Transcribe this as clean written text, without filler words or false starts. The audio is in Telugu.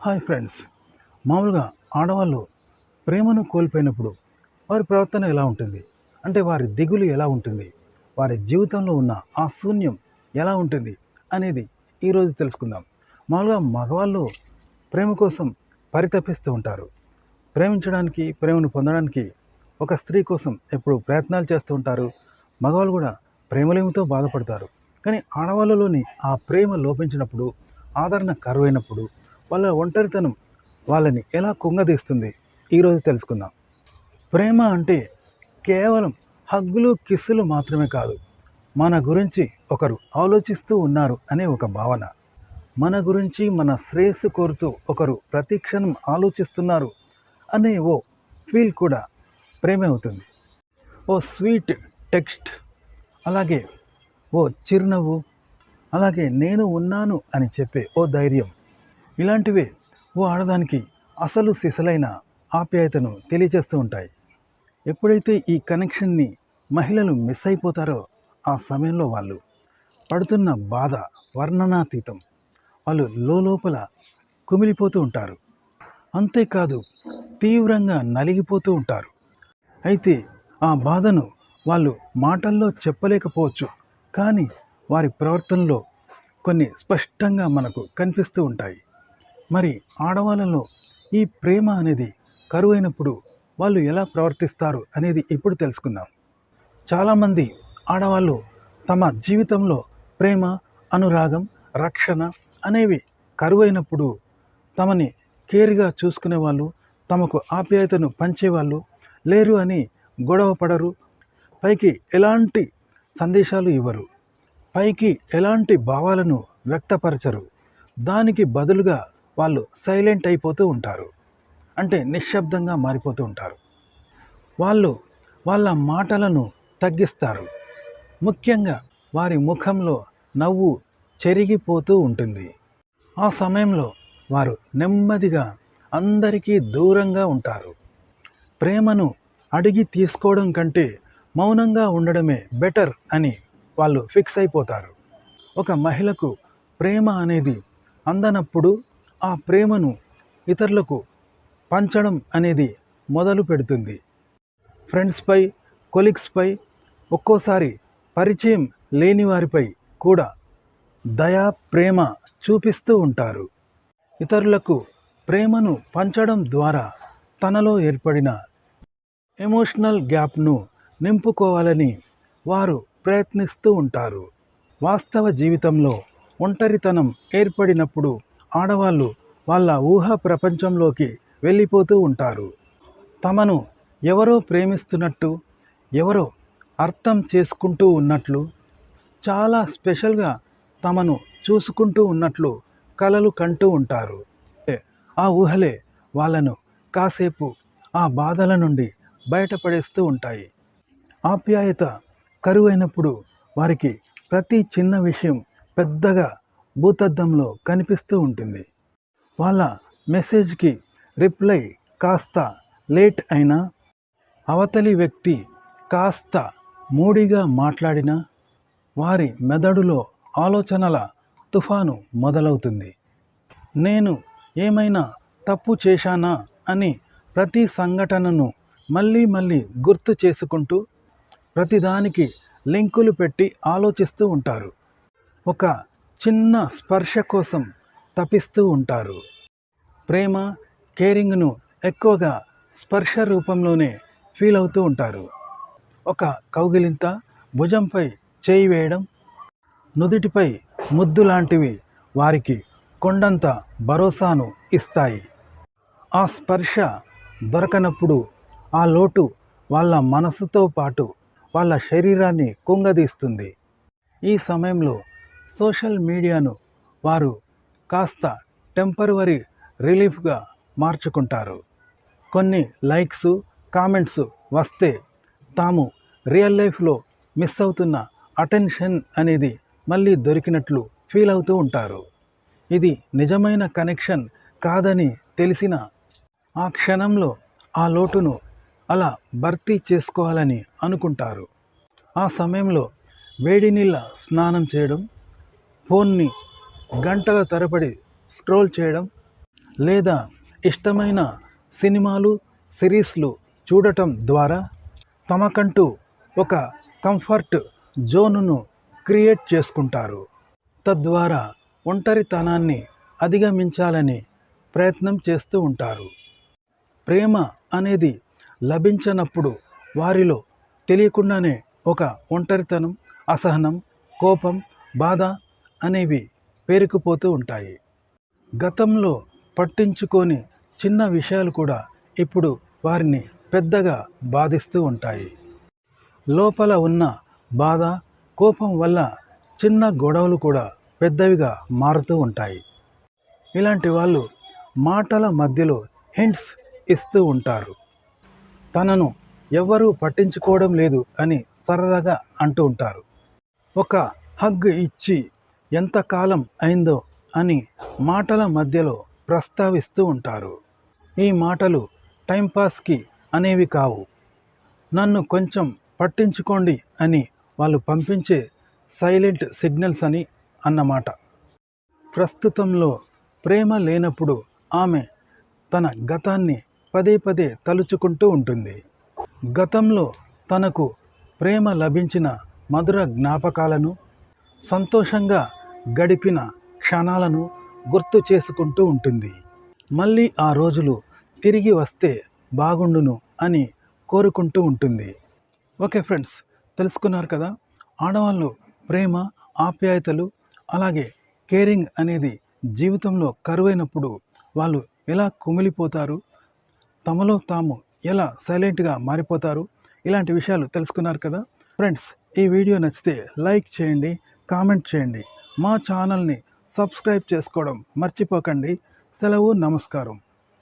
Hi friends. మామూలుగా ఆడవాళ్ళు ప్రేమను కోల్పోయినప్పుడు వారి ప్రవర్తన ఎలా ఉంటుంది? అంటే వారి దిగులు ఎలా ఉంటుంది? వారి జీవితంలో ఉన్న ఆ శూన్యం ఎలా ఉంటుంది అనేది ఈరోజు తెలుసుకుందాం. మామూలుగా మగవాళ్ళు ప్రేమ కోసం పరితపిస్తూ ఉంటారు. ప్రేమించడానికి, ప్రేమను పొందడానికి ఒక స్త్రీ కోసం ఎప్పుడు ప్రయత్నాలు చేస్తూ ఉంటారు. మగవాళ్ళు కూడా ప్రేమలేమితో బాధపడతారు. కానీ ఆడవాళ్ళలోని ఆ ప్రేమ లోపించినప్పుడు, ఆదరణ కరువైనప్పుడు వాళ్ళ ఒంటరితనం వాళ్ళని ఎలా కుంగదీస్తుంది ఈరోజు తెలుసుకుందాం. ప్రేమ అంటే కేవలం హగ్గులు, కిస్సులు మాత్రమే కాదు. మన గురించి ఒకరు ఆలోచిస్తూ ఉన్నారు అనే ఒక భావన. మన గురించి మన శ్రేయస్సు కోరుతూ ఒకరు ప్రతిక్షణం ఆలోచిస్తున్నారు అనే ఓ ఫీల్ కూడా ప్రేమే అవుతుంది. ఓ స్వీట్ టెక్స్ట్, అలాగే ఓ చిరునవ్వు, అలాగే నేను ఉన్నాను అని చెప్పే ఓ ధైర్యం, ఇలాంటివే ఓ ఆడదానికి అసలు సిసలైన ఆప్యాయతను తెలియజేస్తూ ఉంటాయి. ఎప్పుడైతే ఈ కనెక్షన్ని మహిళలు మిస్ అయిపోతారో ఆ సమయంలో వాళ్ళు పడుతున్న బాధ వర్ణనాతీతం. వాళ్ళు లోపల కుమిలిపోతూ ఉంటారు. అంతేకాదు తీవ్రంగా నలిగిపోతూ ఉంటారు. అయితే ఆ బాధను వాళ్ళు మాటల్లో చెప్పలేకపోవచ్చు, కానీ వారి ప్రవర్తనలో కొన్ని స్పష్టంగా మనకు కనిపిస్తూ ఉంటాయి. మరి ఆడవాళ్ళలో ఈ ప్రేమ అనేది కరువైనప్పుడు వాళ్ళు ఎలా ప్రవర్తిస్తారు అనేది ఇప్పుడు తెలుసుకుందాం. చాలామంది ఆడవాళ్ళు తమ జీవితంలో ప్రేమ, అనురాగం, రక్షణ అనేవి కరువైనప్పుడు తమని కేర్గా చూసుకునే వాళ్ళు, తమకు ఆప్యాయతను పంచేవాళ్ళు లేరు అని గొడవ పడరు. పైకి ఎలాంటి సందేశాలు ఇవ్వరు. పైకి ఎలాంటి భావాలను వ్యక్తపరచరు. దానికి బదులుగా వాళ్ళు సైలెంట్ అయిపోతూ ఉంటారు. అంటే నిశ్శబ్దంగా మారిపోతూ ఉంటారు. వాళ్ళు వాళ్ళ మాటలను తగ్గిస్తారు. ముఖ్యంగా వారి ముఖంలో నవ్వు చెరిగిపోతూ ఉంటుంది. ఆ సమయంలో వారు నెమ్మదిగా అందరికీ దూరంగా ఉంటారు. ప్రేమను అడిగి తీసుకోవడం కంటే మౌనంగా ఉండడమే బెటర్ అని వాళ్ళు ఫిక్స్ అయిపోతారు. ఒక మహిళకు ప్రేమ అనేది అందనప్పుడు ఆ ప్రేమను ఇతరులకు పంచడం అనేది మొదలు పెడుతుంది. ఫ్రెండ్స్పై, కొలీగ్స్పై, ఒక్కోసారి పరిచయం లేని వారిపై కూడా దయా, ప్రేమ చూపిస్తూ ఉంటారు. ఇతరులకు ప్రేమను పంచడం ద్వారా తనలో ఏర్పడిన ఎమోషనల్ గ్యాప్ను నింపుకోవాలని వారు ప్రయత్నిస్తూ ఉంటారు. వాస్తవ జీవితంలో ఒంటరితనం ఏర్పడినప్పుడు ఆడవాళ్ళు వాళ్ళ ఊహా ప్రపంచంలోకి వెళ్ళిపోతూ ఉంటారు. తమను ఎవరో ప్రేమిస్తున్నట్టు, ఎవరో అర్థం చేసుకుంటూ ఉన్నట్లు, చాలా స్పెషల్గా తమను చూసుకుంటూ ఉన్నట్లు కలలు కంటూ ఉంటారు. ఆ ఊహలే వాళ్ళను కాసేపు ఆ బాధల నుండి బయటపడేస్తూ ఉంటాయి. ఆప్యాయత కరువైనప్పుడు వారికి ప్రతి చిన్న విషయం పెద్దగా భూతద్దంలో కనిపిస్తూ ఉంటుంది. వాళ్ళ మెసేజ్కి రిప్లై కాస్త లేట్ అయినా, అవతలి వ్యక్తి కాస్త మూడిగా మాట్లాడినా వారి మెదడులో ఆలోచనల తుఫాను మొదలవుతుంది. నేను ఏమైనా తప్పు చేశానా అని ప్రతి సంఘటనను మళ్ళీ మళ్ళీ గుర్తు చేసుకుంటూ ప్రతిదానికి లింకులు పెట్టి ఆలోచిస్తూ ఉంటారు. ఒక చిన్న స్పర్శ కోసం తపిస్తూ ఉంటారు. ప్రేమ, కేరింగ్ను ఎక్కువగా స్పర్శ రూపంలోనే ఫీల్ అవుతూ ఉంటారు. ఒక కౌగిలింత, భుజంపై చేయి వేయడం, నుదిటిపై ముద్దు లాంటివి వారికి కొండంత భరోసాను ఇస్తాయి. ఆ స్పర్శ దొరకనప్పుడు ఆ లోటు వాళ్ళ మనసుతో పాటు వాళ్ళ శరీరాన్ని కుంగదీస్తుంది. ఈ సమయంలో సోషల్ మీడియాను వారు కాస్త టెంపరవరీ రిలీఫ్గా మార్చుకుంటారు. కొన్ని లైక్స్, కామెంట్స్ వస్తే తాము రియల్ లైఫ్లో మిస్ అవుతున్న అటెన్షన్ అనేది మళ్ళీ దొరికినట్లు ఫీల్ అవుతూ ఉంటారు. ఇది నిజమైన కనెక్షన్ కాదని తెలిసిన ఆ క్షణంలో ఆ లోటును అలా భర్తీ చేసుకోవాలని అనుకుంటారు. ఆ సమయంలో వేడి నీళ్ళ స్నానం చేయడం, ఫోన్ని గంటల తరబడి స్క్రోల్ చేయడం, లేదా ఇష్టమైన సినిమాలు సిరీస్లు చూడటం ద్వారా తమకంటూ ఒక కంఫర్ట్ జోనును క్రియేట్ చేసుకుంటారు. తద్వారా ఒంటరితనాన్ని అధిగమించాలని ప్రయత్నం చేస్తూ ఉంటారు. ప్రేమ అనేది లభించనప్పుడు వారిలో తెలియకుండానే ఒక ఒంటరితనం, అసహనం, కోపం, బాధ అనేవి పేరుకుపోతూ ఉంటాయి. గతంలో పట్టించుకోని చిన్న విషయాలు కూడా ఇప్పుడు వారిని పెద్దగా బాధిస్తూ ఉంటాయి. లోపల ఉన్న బాధ, కోపం వల్ల చిన్న గొడవలు కూడా పెద్దవిగా మారుతూ ఉంటాయి. ఇలాంటి వాళ్ళు మాటల మధ్యలో హింట్స్ ఇస్తూ ఉంటారు. తనను ఎవ్వరూ పట్టించుకోవడం లేదు అని సరదాగా అంటూ ఉంటారు. ఒక హగ్ ఇచ్చి ఎంతకాలం అయిందో అని మాటల మధ్యలో ప్రస్తావిస్తూ ఉంటారు. ఈ మాటలు టైంపాస్కి అనేవి కావు. నన్ను కొంచెం పట్టించుకోండి అని వాళ్ళు పంపించే సైలెంట్ సిగ్నల్స్ అని అన్నమాట. ప్రస్తుతంలో ప్రేమ లేనప్పుడు ఆమె తన గతాన్ని పదే పదే తలుచుకుంటూ ఉంటుంది. గతంలో తనకు ప్రేమ లభించిన మధుర జ్ఞాపకాలను, సంతోషంగా గడిపిన క్షణాలను గుర్తు చేసుకుంటూ ఉంటుంది. మళ్ళీ ఆ రోజులు తిరిగి వస్తే బాగుండును అని కోరుకుంటూ ఉంటుంది. ఓకే ఫ్రెండ్స్, తెలుసుకున్నారు కదా, ఆడవాళ్ళు ప్రేమ, ఆప్యాయతలు అలాగే కేరింగ్ అనేది జీవితంలో కరువైనప్పుడు వాళ్ళు ఎలా కుమిలిపోతారు, తమలో తాము ఎలా సైలెంట్గా మారిపోతారు, ఇలాంటి విషయాలు తెలుసుకున్నారు కదా ఫ్రెండ్స్. ఈ వీడియో నచ్చితే లైక్ చేయండి, కామెంట్ చేయండి, మా ఛానల్ని సబ్స్క్రైబ్ చేసుకోవడం మర్చిపోకండి. సెలవు, నమస్కారం.